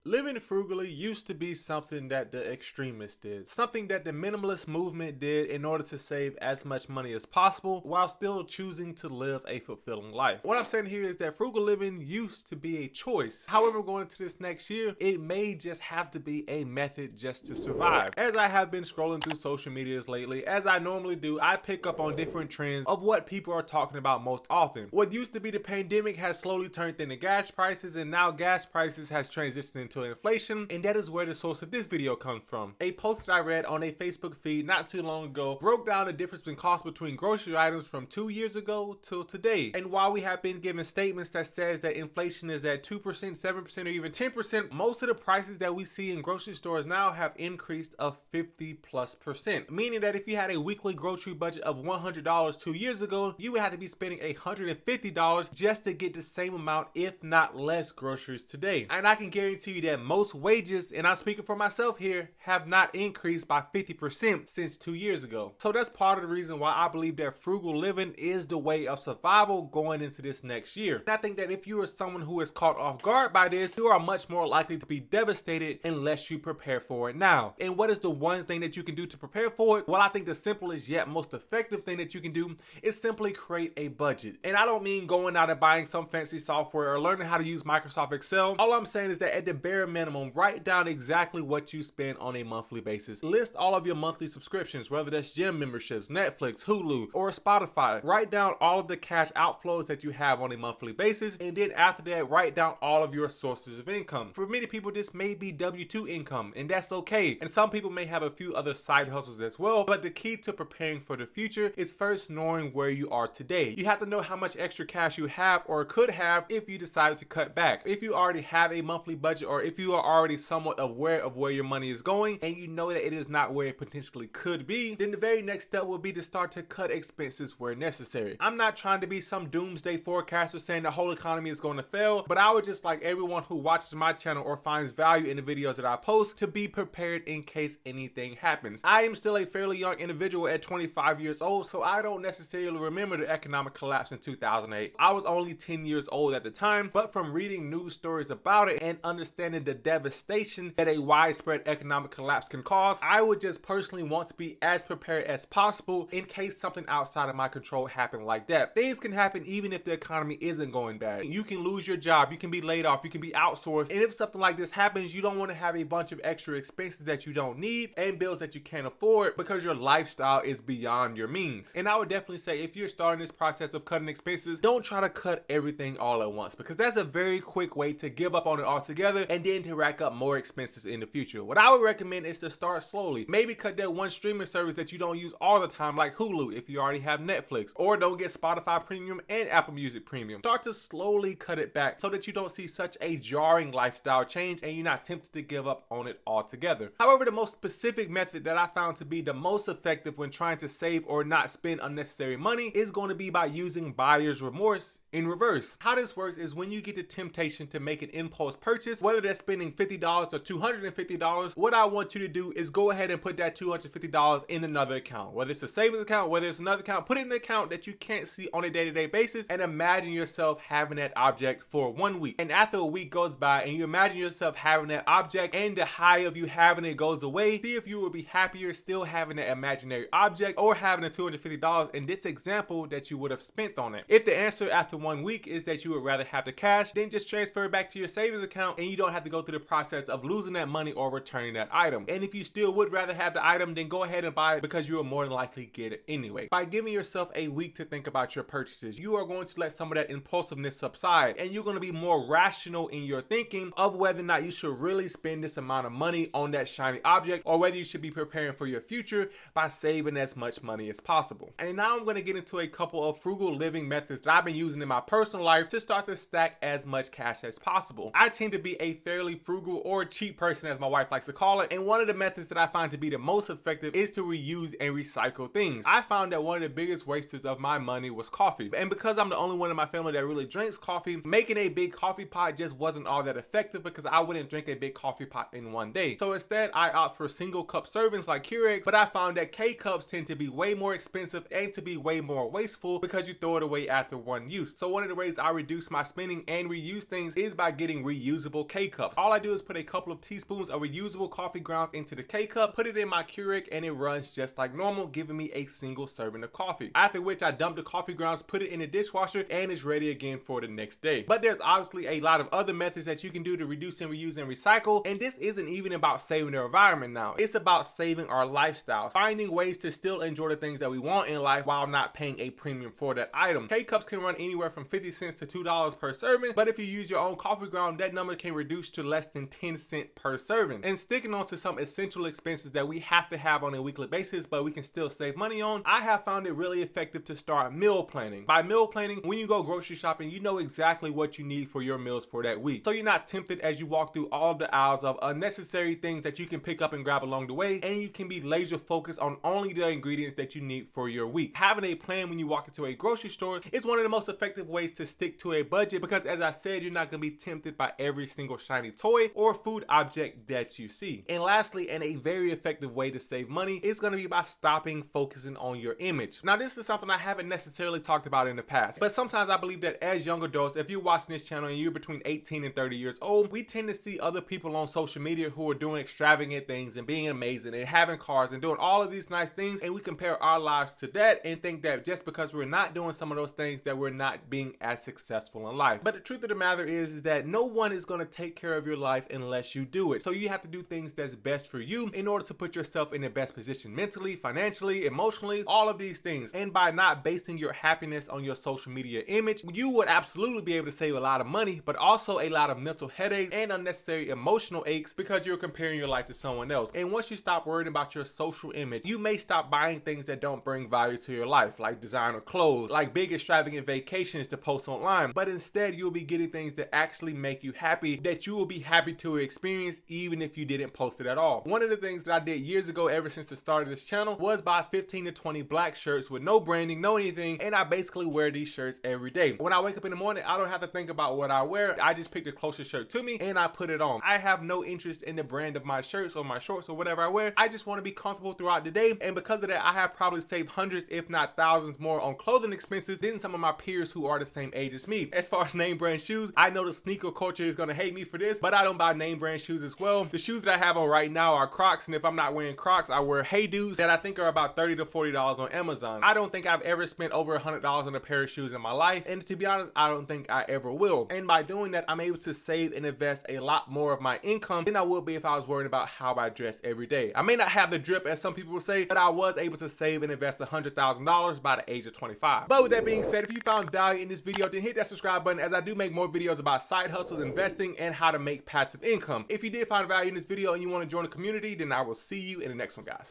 Living frugally used to be something that the extremists did, something that the minimalist movement did in order to save as much money as possible while still choosing to live a fulfilling life. What I'm saying here is that frugal living used to be a choice. However, going into this next year, it may just have to be a method just to survive. As I have been scrolling through social medias lately, as I normally do, I pick up on different trends of what people are talking about most often. What used to be the pandemic has slowly turned into gas prices, and now gas prices has transitioned into inflation, and that is where the source of this video comes from. A post that I read on a Facebook feed not too long ago broke down the difference in cost between grocery items from 2 years ago till today. And while we have been given statements that says that inflation is at 2%, 7%, or even 10%, most of the prices that we see in grocery stores now have increased of 50+%. Meaning that if you had a weekly grocery budget of $100 2 years ago, you would have to be spending $150 just to get the same amount, if not less, groceries today. And I can guarantee you that most wages, and I'm speaking for myself here, have not increased by 50% since 2 years ago. So that's part of the reason why I believe that frugal living is the way of survival going into this next year. And I think that if you are someone who is caught off guard by this, you are much more likely to be devastated unless you prepare for it now. And what is the one thing that you can do to prepare for it? Well, I think the simplest yet most effective thing that you can do is simply create a budget. And I don't mean going out and buying some fancy software or learning how to use Microsoft Excel. All I'm saying is that at the bare minimum, write down exactly what you spend on a monthly basis. List all of your monthly subscriptions, whether that's gym memberships, Netflix, Hulu, or Spotify. Write down all of the cash outflows that you have on a monthly basis, and then after that, write down all of your sources of income. For many people, this may be W-2 income, and that's okay. And some people may have a few other side hustles as well, but the key to preparing for the future is first knowing where you are today. You have to know how much extra cash you have or could have if you decided to cut back. If you already have a monthly budget, or if you are already somewhat aware of where your money is going and you know that it is not where it potentially could be, then the very next step will be to start to cut expenses where necessary. I'm not trying to be some doomsday forecaster saying the whole economy is going to fail, but I would just like everyone who watches my channel or finds value in the videos that I post to be prepared in case anything happens. I am still a fairly young individual at 25 years old, so I don't necessarily remember the economic collapse in 2008. I was only 10 years old at the time, but from reading news stories about it and understanding the devastation that a widespread economic collapse can cause, I would just personally want to be as prepared as possible in case something outside of my control happened like that. Things can happen even if the economy isn't going bad. You can lose your job, you can be laid off, you can be outsourced, and if something like this happens, you don't want to have a bunch of extra expenses that you don't need and bills that you can't afford because your lifestyle is beyond your means. And I would definitely say if you're starting this process of cutting expenses, don't try to cut everything all at once, because that's a very quick way to give up on it altogether and then to rack up more expenses in the future. What I would recommend is to start slowly. Maybe cut that one streaming service that you don't use all the time, like Hulu if you already have Netflix, or don't get Spotify Premium and Apple Music Premium. Start to slowly cut it back so that you don't see such a jarring lifestyle change and you're not tempted to give up on it altogether. However, the most specific method that I found to be the most effective when trying to save or not spend unnecessary money is going to be by using buyer's remorse in reverse. How this works is when you get the temptation to make an impulse purchase, whether that's spending $50 or $250, what I want you to do is go ahead and put that $250 in another account. Whether it's a savings account, whether it's another account, put it in an account that you can't see on a day-to-day basis, and imagine yourself having that object for 1 week. And after a week goes by and you imagine yourself having that object and the high of you having it goes away, see if you will be happier still having that imaginary object or having the $250 in this example that you would have spent on it. If the answer after 1 week is that you would rather have the cash, then just transfer it back to your savings account and you don't have to go through the process of losing that money or returning that item. And if you still would rather have the item, then go ahead and buy it because you will more than likely get it anyway. By giving yourself a week to think about your purchases, you are going to let some of that impulsiveness subside and you're going to be more rational in your thinking of whether or not you should really spend this amount of money on that shiny object or whether you should be preparing for your future by saving as much money as possible. And now I'm going to get into a couple of frugal living methods that I've been using in my personal life to start to stack as much cash as possible. I tend to be a fairly frugal or cheap person, as my wife likes to call it, and one of the methods that I find to be the most effective is to reuse and recycle things. I found that one of the biggest wasters of my money was coffee, and because I'm the only one in my family that really drinks coffee, making a big coffee pot just wasn't all that effective because I wouldn't drink a big coffee pot in one day. So instead I opt for single cup servings like Keurigs, but I found that K cups tend to be way more expensive and to be way more wasteful because you throw it away after one use. So one of the ways I reduce my spending and reuse things is by getting reusable K-cups. All I do is put a couple of teaspoons of reusable coffee grounds into the K-cup, put it in my Keurig, and it runs just like normal, giving me a single serving of coffee. After which I dump the coffee grounds, put it in the dishwasher, and it's ready again for the next day. But there's obviously a lot of other methods that you can do to reduce and reuse and recycle, and this isn't even about saving the environment now. It's about saving our lifestyles, finding ways to still enjoy the things that we want in life while not paying a premium for that item. K-cups can run anywhere from 50 cents to $2 per serving, but if you use your own coffee ground, that number can reduce to less than 10 cents per serving. And sticking on to some essential expenses that we have to have on a weekly basis, but we can still save money on, I have found it really effective to start meal planning. By meal planning, when you go grocery shopping, you know exactly what you need for your meals for that week. So you're not tempted as you walk through all the aisles of unnecessary things that you can pick up and grab along the way, and you can be laser focused on only the ingredients that you need for your week. Having a plan when you walk into a grocery store is one of the most effective ways to stick to a budget, because as I said, you're not going to be tempted by every single shiny toy or food object that you see. And lastly, and a very effective way to save money is going to be by stopping focusing on your image. Now, this is something I haven't necessarily talked about in the past, but sometimes I believe that as young adults, if you're watching this channel and you're between 18 and 30 years old, we tend to see other people on social media who are doing extravagant things and being amazing and having cars and doing all of these nice things, and we compare our lives to that and think that just because we're not doing some of those things that we're not being as successful in life. But the truth of the matter is that no one is going to take care of your life unless you do it. So you have to do things that's best for you in order to put yourself in the best position mentally, financially, emotionally, all of these things. And by not basing your happiness on your social media image, you would absolutely be able to save a lot of money, but also a lot of mental headaches and unnecessary emotional aches because you're comparing your life to someone else. And once you stop worrying about your social image, you may stop buying things that don't bring value to your life, like designer clothes, like big extravagant vacations to post online, but instead you'll be getting things that actually make you happy, that you will be happy to experience even if you didn't post it at all. One of the things that I did years ago, ever since the start of this channel, was buy 15 to 20 black shirts with no branding, no anything, and I basically wear these shirts every day. When I wake up in the morning, I don't have to think about what I wear. I just pick the closest shirt to me and I put it on. I have no interest in the brand of my shirts or my shorts or whatever I wear. I just want to be comfortable throughout the day, and because of that, I have probably saved hundreds, if not thousands more on clothing expenses than some of my peers who are the same age as me. As far as name brand shoes, I know the sneaker culture is going to hate me for this, but I don't buy name brand shoes as well. The shoes that I have on right now are Crocs, and if I'm not wearing Crocs, I wear Hey Dudes that I think are about $30 to $40 on Amazon. I don't think I've ever spent over $100 on a pair of shoes in my life, and to be honest, I don't think I ever will. And by doing that, I'm able to save and invest a lot more of my income than I would be if I was worried about how I dress every day. I may not have the drip as some people would say, but I was able to save and invest $100,000 by the age of 25. But with that being said, if you found value in this video, then hit that subscribe button, as I do make more videos about side hustles, investing, and how to make passive income. If you did find value in this video and you want to join the community, then I will see you in the next one, guys.